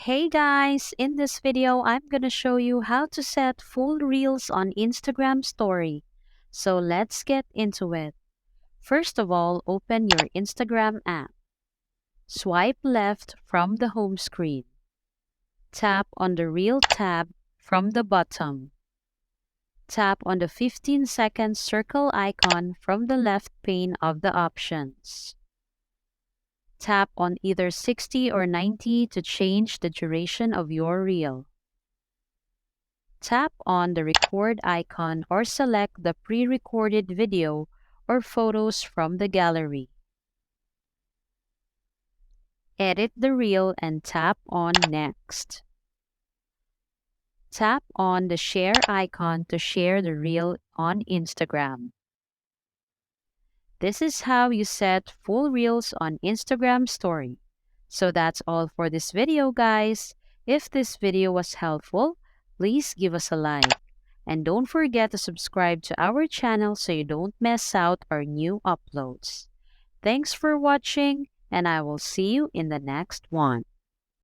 Hey guys, in this video, I'm gonna show you how to set full reels on Instagram story. So let's get into it. First of all, open your Instagram app. Swipe left from the home screen. Tap on the Reel tab from the bottom. Tap on the 15-second circle icon from the left pane of the options. Tap on either 60 or 90 to change the duration of your reel. Tap on the record icon or select the pre-recorded video or photos from the gallery. Edit the reel and tap on Next. Tap on the share icon to share the reel on Instagram. This is how you set full reels on Instagram story. So that's all for this video, guys. If this video was helpful, please give us a like. And don't forget to subscribe to our channel so you don't miss out our new uploads. Thanks for watching, and I will see you in the next one.